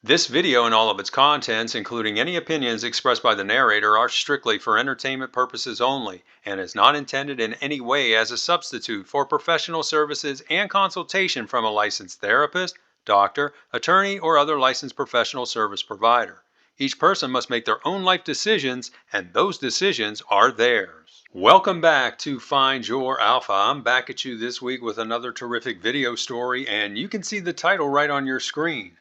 This video and all of its contents, including any opinions expressed by the narrator, are strictly for entertainment purposes only and is not intended in any way as a substitute for professional services and consultation from a licensed therapist, doctor, attorney, or other licensed professional service provider. Each person must make their own life decisions, and those decisions are theirs. Welcome back to Find Your Alpha. I'm back at you this week with another terrific video story, and you can see the title right on your screen.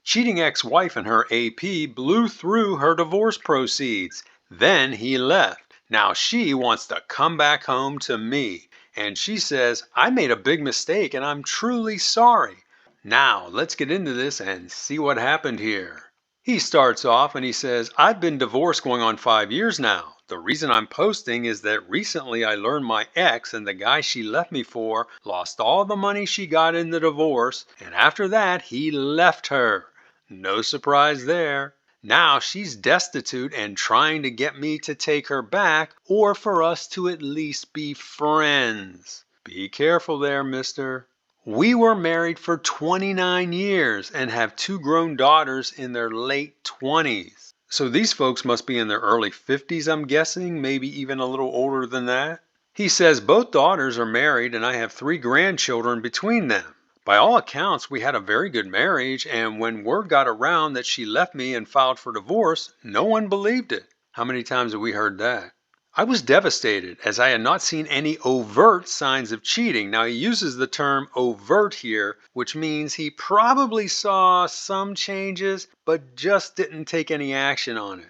Cheating ex-wife and her AP blew through her divorce proceeds. Then he left. Now she wants to come back home to me. And she says, I made a big mistake and I'm truly sorry. Now let's get into this and see what happened here. He starts off and he says, I've been divorced going on 5 years now. The reason I'm posting is that recently I learned my ex and the guy she left me for lost all the money she got in the divorce, and after that he left her. No surprise there. Now she's destitute and trying to get me to take her back or for us to at least be friends. Be careful there, mister. We were married for 29 years and have 2 grown daughters in their late 20s. So these folks must be in their early 50s, I'm guessing, maybe even a little older than that. He says both daughters are married and I have 3 grandchildren between them. By all accounts, we had a very good marriage, and when word got around that she left me and filed for divorce, no one believed it. How many times have we heard that? I was devastated as I had not seen any overt signs of cheating. Now he uses the term overt here, which means he probably saw some changes, but just didn't take any action on it.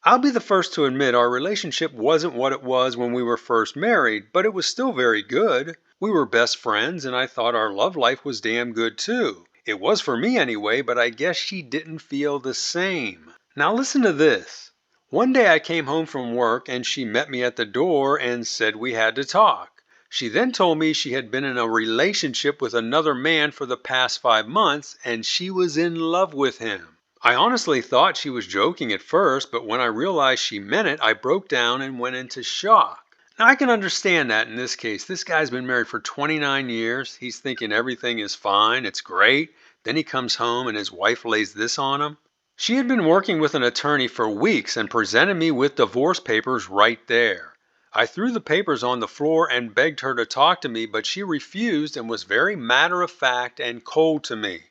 I'll be the first to admit our relationship wasn't what it was when we were first married, but it was still very good. We were best friends and I thought our love life was damn good too. It was for me anyway, but I guess she didn't feel the same. Now listen to this. One day I came home from work and she met me at the door and said we had to talk. She then told me she had been in a relationship with another man for the past 5 months and she was in love with him. I honestly thought she was joking at first, but when I realized she meant it, I broke down and went into shock. Now I can understand that in this case. This guy's been married for 29 years. He's thinking everything is fine, it's great. Then he comes home and his wife lays this on him. She had been working with an attorney for weeks and presented me with divorce papers right there. I threw the papers on the floor and begged her to talk to me, but she refused and was very matter-of-fact and cold to me.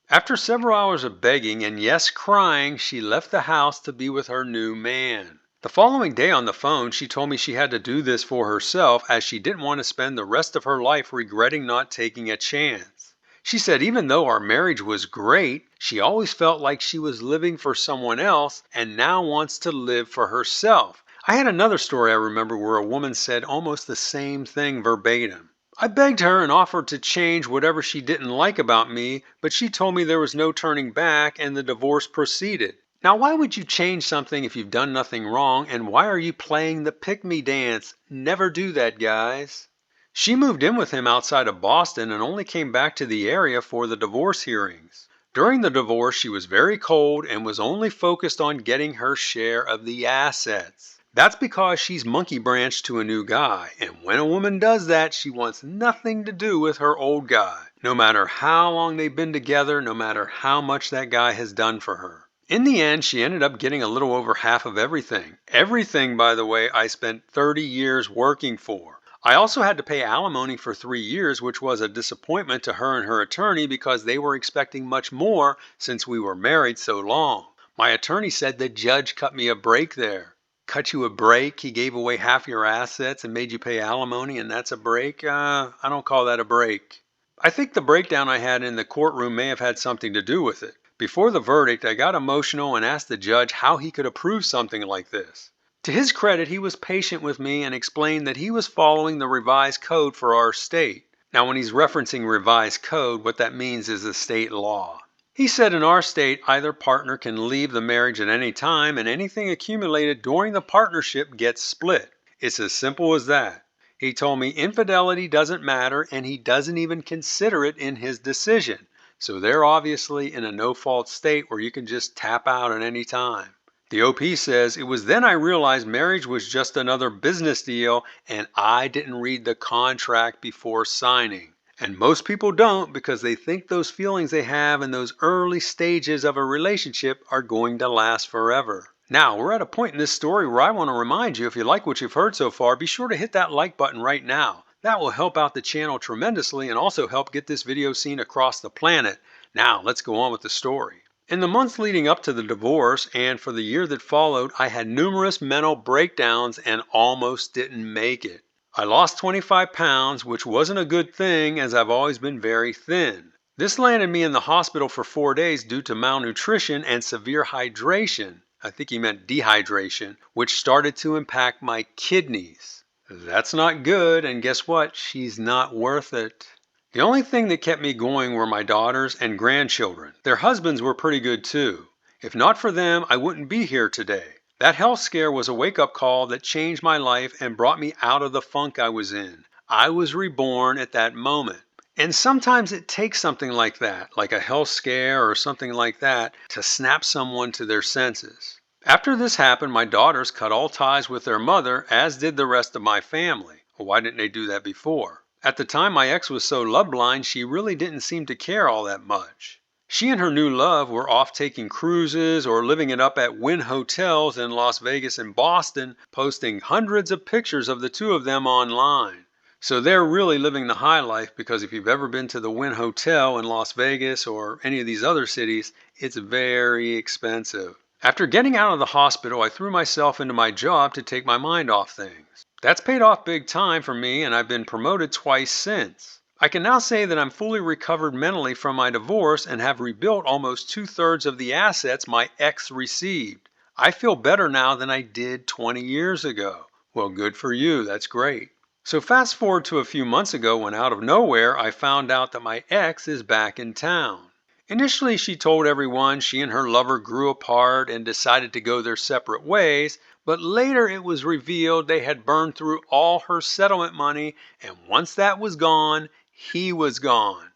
After several hours of begging and yes, crying, she left the house to be with her new man. The following day on the phone, she told me she had to do this for herself as she didn't want to spend the rest of her life regretting not taking a chance. She said even though our marriage was great, she always felt like she was living for someone else and now wants to live for herself. I had another story I remember where a woman said almost the same thing verbatim. I begged her and offered to change whatever she didn't like about me, but she told me there was no turning back and the divorce proceeded. Now why would you change something if you've done nothing wrong, and why are you playing the pick-me dance? Never do that, guys. She moved in with him outside of Boston and only came back to the area for the divorce hearings. During the divorce, she was very cold and was only focused on getting her share of the assets. That's because she's monkey branched to a new guy, and when a woman does that, she wants nothing to do with her old guy, no matter how long they've been together, no matter how much that guy has done for her. In the end, she ended up getting a little over half of everything. Everything, by the way, I spent 30 years working for. I also had to pay alimony for 3 years, which was a disappointment to her and her attorney because they were expecting much more since we were married so long. My attorney said the judge cut me a break there. Cut you a break? He gave away half your assets and made you pay alimony, and that's a break? I don't call that a break. I think the breakdown I had in the courtroom may have had something to do with it. Before the verdict, I got emotional and asked the judge how he could approve something like this. To his credit, he was patient with me and explained that he was following the revised code for our state. Now, when he's referencing revised code, what that means is a state law. He said in our state, either partner can leave the marriage at any time and anything accumulated during the partnership gets split. It's as simple as that. He told me infidelity doesn't matter and he doesn't even consider it in his decision. So they're obviously in a no-fault state where you can just tap out at any time. The OP says, it was then I realized marriage was just another business deal and I didn't read the contract before signing. And most people don't because they think those feelings they have in those early stages of a relationship are going to last forever. Now, we're at a point in this story where I want to remind you, if you like what you've heard so far, be sure to hit that like button right now. That will help out the channel tremendously and also help get this video seen across the planet. Now, let's go on with the story. In the months leading up to the divorce and for the year that followed, I had numerous mental breakdowns and almost didn't make it. I lost 25 pounds, which wasn't a good thing as I've always been very thin. This landed me in the hospital for 4 days due to malnutrition and severe hydration. I think he meant dehydration, which started to impact my kidneys. That's not good, and guess what? She's not worth it. The only thing that kept me going were my daughters and grandchildren. Their husbands were pretty good too. If not for them, I wouldn't be here today. That health scare was a wake-up call that changed my life and brought me out of the funk I was in. I was reborn at that moment. And sometimes it takes something like that, like a health scare or something like that, to snap someone to their senses. After this happened, my daughters cut all ties with their mother, as did the rest of my family. Why didn't they do that before? At the time, my ex was so love blind, she really didn't seem to care all that much. She and her new love were off taking cruises or living it up at Wynn hotels in Las Vegas and Boston, posting hundreds of pictures of the two of them online. So they're really living the high life because if you've ever been to the Wynn Hotel in Las Vegas or any of these other cities, it's very expensive. After getting out of the hospital, I threw myself into my job to take my mind off things. That's paid off big time for me, and I've been promoted twice since. I can now say that I'm fully recovered mentally from my divorce and have rebuilt almost 2/3 of the assets my ex received. I feel better now than I did 20 years ago. Well, good for you, that's great. So fast forward to a few months ago when out of nowhere I found out that my ex is back in town. Initially, she told everyone she and her lover grew apart and decided to go their separate ways, but later it was revealed they had burned through all her settlement money, and once that was gone, he was gone.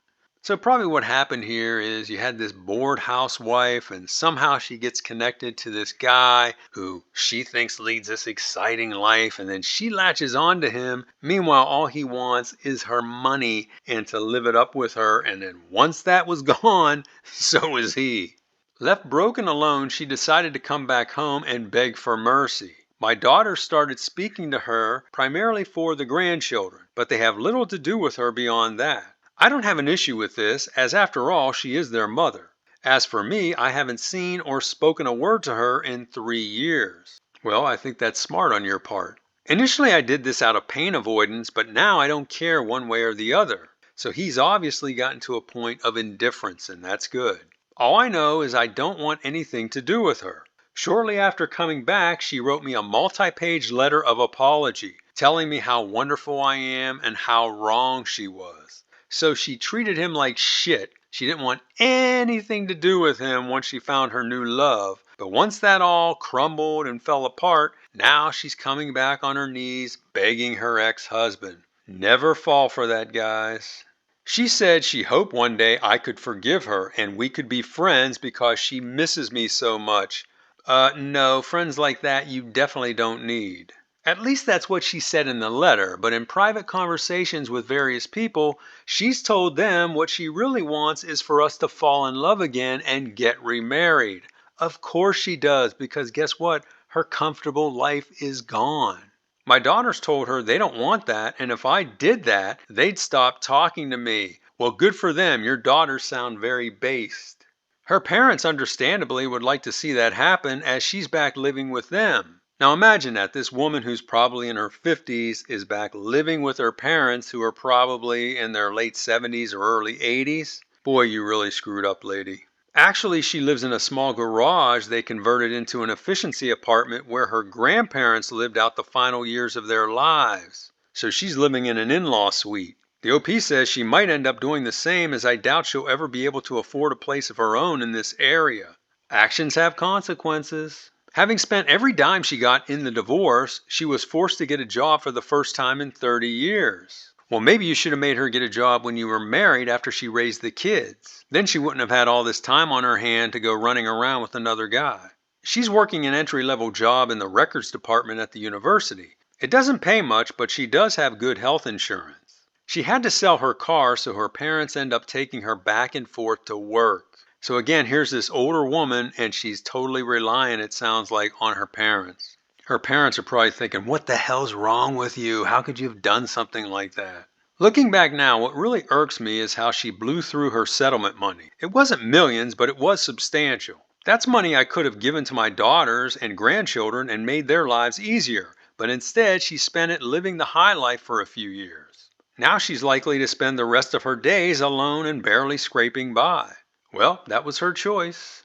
So probably what happened here is you had this bored housewife and somehow she gets connected to this guy who she thinks leads this exciting life, and then she latches on to him. Meanwhile, all he wants is her money and to live it up with her, and then once that was gone, so was he. Left broken alone, she decided to come back home and beg for mercy. My daughters started speaking to her primarily for the grandchildren, but they have little to do with her beyond that. I don't have an issue with this, as after all, she is their mother. As for me, I haven't seen or spoken a word to her in 3 years. Well, I think that's smart on your part. Initially, I did this out of pain avoidance, but now I don't care one way or the other. So he's obviously gotten to a point of indifference, and that's good. All I know is I don't want anything to do with her. Shortly after coming back, she wrote me a multi-page letter of apology, telling me how wonderful I am and how wrong she was. So she treated him like shit. She didn't want anything to do with him once she found her new love. But once that all crumbled and fell apart, now she's coming back on her knees begging her ex-husband. Never fall for that, guys. She said she hoped one day I could forgive her and we could be friends because she misses me so much. No, friends like that you definitely don't need. At least that's what she said in the letter, but in private conversations with various people, she's told them what she really wants is for us to fall in love again and get remarried. Of course she does, because guess what? Her comfortable life is gone. My daughters told her they don't want that, and if I did that, they'd stop talking to me. Well, good for them. Your daughters sound very based. Her parents understandably would like to see that happen as she's back living with them. Now imagine that this woman who's probably in her 50s is back living with her parents who are probably in their late 70s or early 80s. Boy, you really screwed up, lady. Actually, she lives in a small garage they converted into an efficiency apartment where her grandparents lived out the final years of their lives. So she's living in an in-law suite. The OP says she might end up doing the same, as I doubt she'll ever be able to afford a place of her own in this area. Actions have consequences. Having spent every dime she got in the divorce, she was forced to get a job for the first time in 30 years. Well, maybe you should have made her get a job when you were married after she raised the kids. Then she wouldn't have had all this time on her hand to go running around with another guy. She's working an entry-level job in the records department at the university. It doesn't pay much, but she does have good health insurance. She had to sell her car, so her parents end up taking her back and forth to work. So again, here's this older woman, and she's totally relying, it sounds like, on her parents. Her parents are probably thinking, what the hell's wrong with you? How could you have done something like that? Looking back now, what really irks me is how she blew through her settlement money. It wasn't millions, but it was substantial. That's money I could have given to my daughters and grandchildren and made their lives easier, but instead she spent it living the high life for a few years. Now she's likely to spend the rest of her days alone and barely scraping by. Well, that was her choice.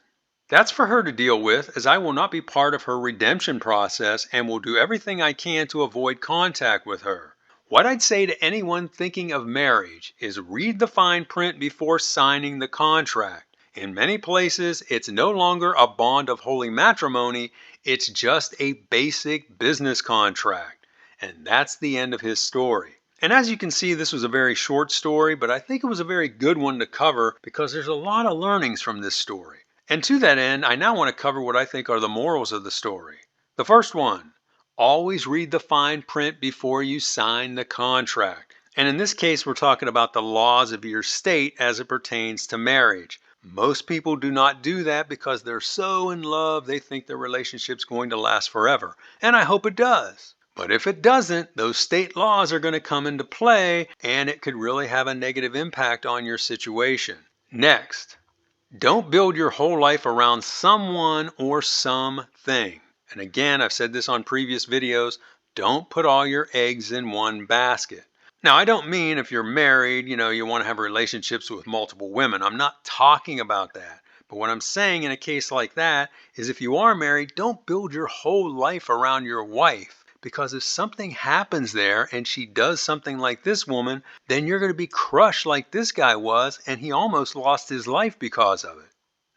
That's for her to deal with, as I will not be part of her redemption process and will do everything I can to avoid contact with her. What I'd say to anyone thinking of marriage is read the fine print before signing the contract. In many places, it's no longer a bond of holy matrimony, it's just a basic business contract. And that's the end of his story. And as you can see, this was a very short story, but I think it was a very good one to cover because there's a lot of learnings from this story. And to that end, I now want to cover what I think are the morals of the story. The first one, always read the fine print before you sign the contract. And in this case, we're talking about the laws of your state as it pertains to marriage. Most people do not do that because they're so in love, they think their relationship's going to last forever. And I hope it does. But if it doesn't, those state laws are going to come into play, and it could really have a negative impact on your situation. Next, don't build your whole life around someone or something. And again, I've said this on previous videos, don't put all your eggs in one basket. Now, I don't mean if you're married, you want to have relationships with multiple women. I'm not talking about that. But what I'm saying in a case like that is if you are married, don't build your whole life around your wife. Because if something happens there and she does something like this woman, then you're going to be crushed like this guy was, and he almost lost his life because of it.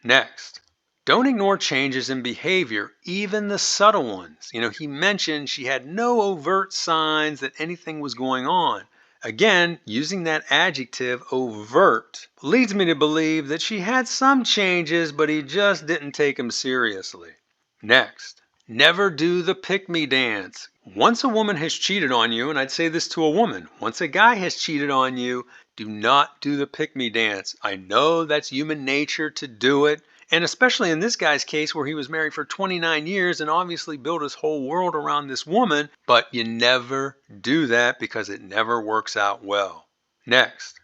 Next, don't ignore changes in behavior, even the subtle ones. He mentioned she had no overt signs that anything was going on. Again, using that adjective, overt, leads me to believe that she had some changes, but he just didn't take them seriously. Next, never do the pick-me dance. Once a woman has cheated on you, and I'd say this to a woman, once a guy has cheated on you, do not do the pick-me dance. I know that's human nature to do it, and especially in this guy's case where he was married for 29 years and obviously built his whole world around this woman, but you never do that because it never works out well. Next,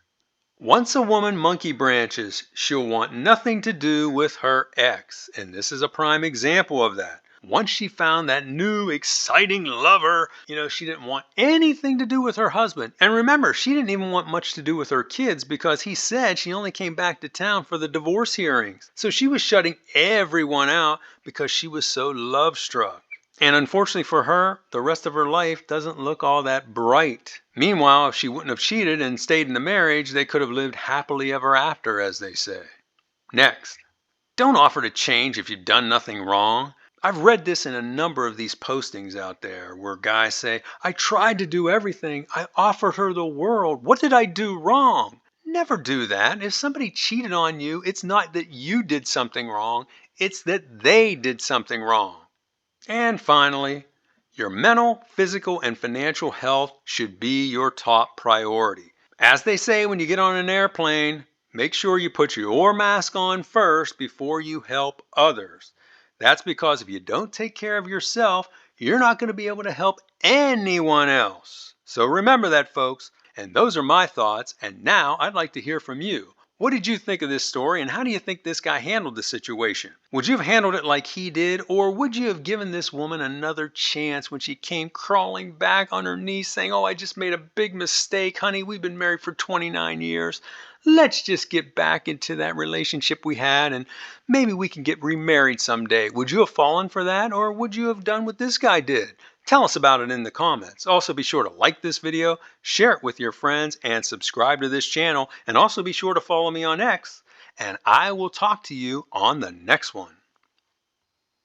once a woman monkey branches, she'll want nothing to do with her ex, and this is a prime example of that. Once she found that new, exciting lover, she didn't want anything to do with her husband. And remember, she didn't even want much to do with her kids because he said she only came back to town for the divorce hearings. So she was shutting everyone out because she was so love-struck. And unfortunately for her, the rest of her life doesn't look all that bright. Meanwhile, if she wouldn't have cheated and stayed in the marriage, they could have lived happily ever after, as they say. Next, don't offer to change if you've done nothing wrong. I've read this in a number of these postings out there where guys say, I tried to do everything. I offered her the world. What did I do wrong? Never do that. If somebody cheated on you, it's not that you did something wrong. It's that they did something wrong. And finally, your mental, physical, and financial health should be your top priority. As they say when you get on an airplane, make sure you put your mask on first before you help others. That's because if you don't take care of yourself, you're not going to be able to help anyone else. So remember that, folks. And those are my thoughts. And now I'd like to hear from you. What did you think of this story, and how do you think this guy handled the situation? Would you have handled it like he did, or would you have given this woman another chance when she came crawling back on her knees saying, oh, I just made a big mistake, honey, we've been married for 29 years. Let's just get back into that relationship we had, and maybe we can get remarried someday. Would you have fallen for that, or would you have done what this guy did? Tell us about it in the comments. Also, be sure to like this video, share it with your friends, and subscribe to this channel. And also be sure to follow me on X, and I will talk to you on the next one.